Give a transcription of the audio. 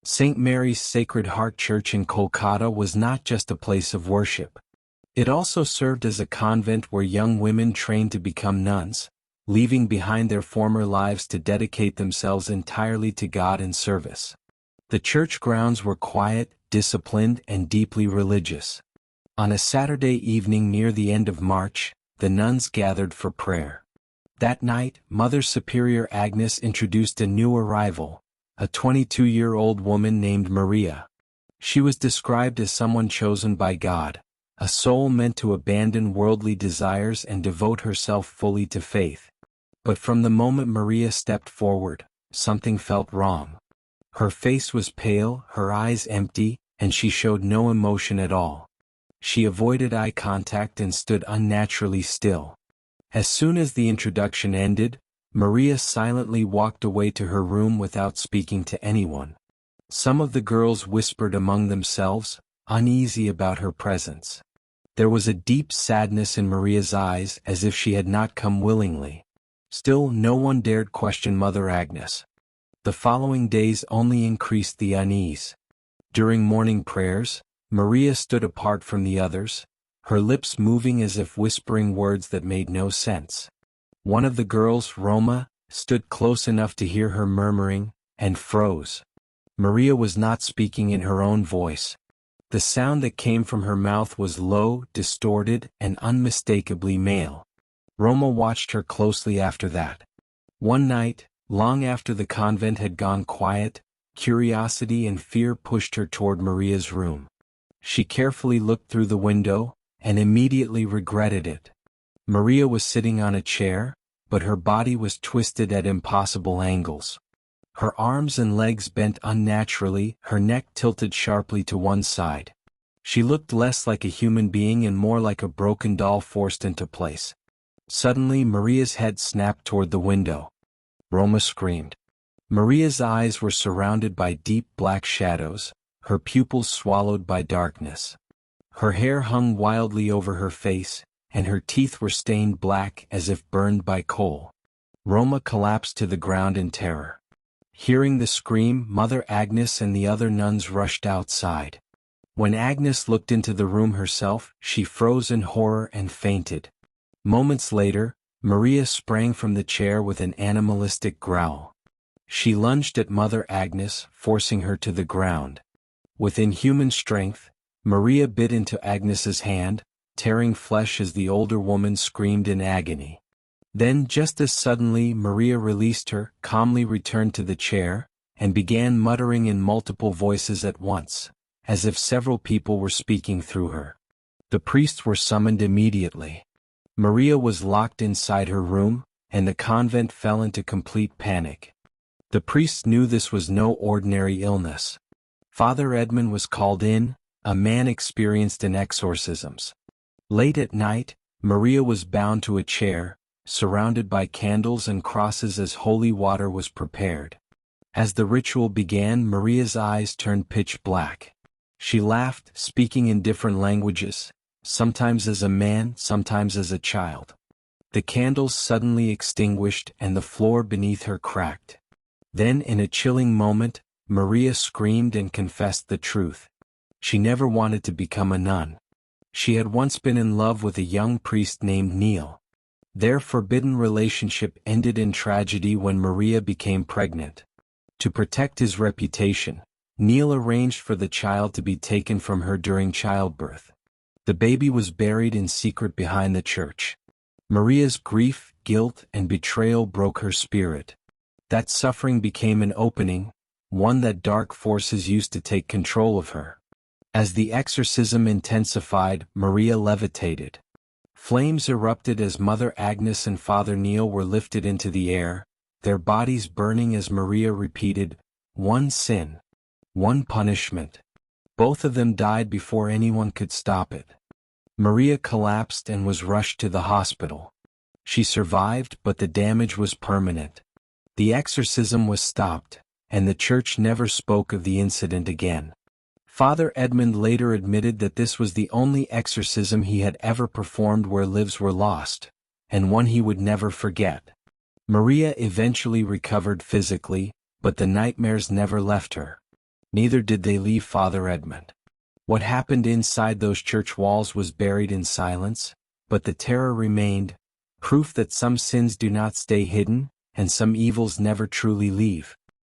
St. Mary's Sacred Heart Church in Kolkata was not just a place of worship. It also served as a convent where young women trained to become nuns, leaving behind their former lives to dedicate themselves entirely to God and service. The church grounds were quiet, disciplined, and deeply religious. On a Saturday evening near the end of March, the nuns gathered for prayer. That night, Mother Superior Agnes introduced a new arrival, a 22-year-old woman named Maria. She was described as someone chosen by God, a soul meant to abandon worldly desires and devote herself fully to faith. But from the moment Maria stepped forward, something felt wrong. Her face was pale, her eyes empty, and she showed no emotion at all. She avoided eye contact and stood unnaturally still. As soon as the introduction ended, Maria silently walked away to her room without speaking to anyone. Some of the girls whispered among themselves, uneasy about her presence. There was a deep sadness in Maria's eyes, as if she had not come willingly. Still, no one dared question Mother Agnes. The following days only increased the unease. During morning prayers, Maria stood apart from the others, her lips moving as if whispering words that made no sense. One of the girls, Roma, stood close enough to hear her murmuring, and froze. Maria was not speaking in her own voice. The sound that came from her mouth was low, distorted, and unmistakably male. Roma watched her closely after that. One night, long after the convent had gone quiet, curiosity and fear pushed her toward Maria's room. She carefully looked through the window, and immediately regretted it. Maria was sitting on a chair, but her body was twisted at impossible angles. Her arms and legs bent unnaturally, her neck tilted sharply to one side. She looked less like a human being and more like a broken doll forced into place. Suddenly Maria's head snapped toward the window. Roma screamed. Maria's eyes were surrounded by deep black shadows, her pupils swallowed by darkness. Her hair hung wildly over her face, and her teeth were stained black as if burned by coal. Roma collapsed to the ground in terror. Hearing the scream, Mother Agnes and the other nuns rushed outside. When Agnes looked into the room herself, she froze in horror and fainted. Moments later, Maria sprang from the chair with an animalistic growl. She lunged at Mother Agnes, forcing her to the ground. With inhuman strength, Maria bit into Agnes's hand, tearing flesh as the older woman screamed in agony. Then, just as suddenly, Maria released her, calmly returned to the chair, and began muttering in multiple voices at once, as if several people were speaking through her. The priests were summoned immediately. Maria was locked inside her room, and the convent fell into complete panic. The priests knew this was no ordinary illness. Father Edmund was called in, a man experienced in exorcisms. Late at night, Maria was bound to a chair, surrounded by candles and crosses as holy water was prepared. As the ritual began, Maria's eyes turned pitch black. She laughed, speaking in different languages, sometimes as a man, sometimes as a child. The candles suddenly extinguished and the floor beneath her cracked. Then, in a chilling moment, Maria screamed and confessed the truth. She never wanted to become a nun. She had once been in love with a young priest named Neil. Their forbidden relationship ended in tragedy when Maria became pregnant. To protect his reputation, Neil arranged for the child to be taken from her during childbirth. The baby was buried in secret behind the church. Maria's grief, guilt, and betrayal broke her spirit. That suffering became an opening, one that dark forces used to take control of her. As the exorcism intensified, Maria levitated. Flames erupted as Mother Agnes and Father Neil were lifted into the air, their bodies burning as Maria repeated, "One sin, one punishment." Both of them died before anyone could stop it. Maria collapsed and was rushed to the hospital. She survived, but the damage was permanent. The exorcism was stopped, and the church never spoke of the incident again. Father Edmund later admitted that this was the only exorcism he had ever performed where lives were lost, and one he would never forget. Maria eventually recovered physically, but the nightmares never left her. Neither did they leave Father Edmund. What happened inside those church walls was buried in silence, but the terror remained, proof that some sins do not stay hidden, and some evils never truly leave.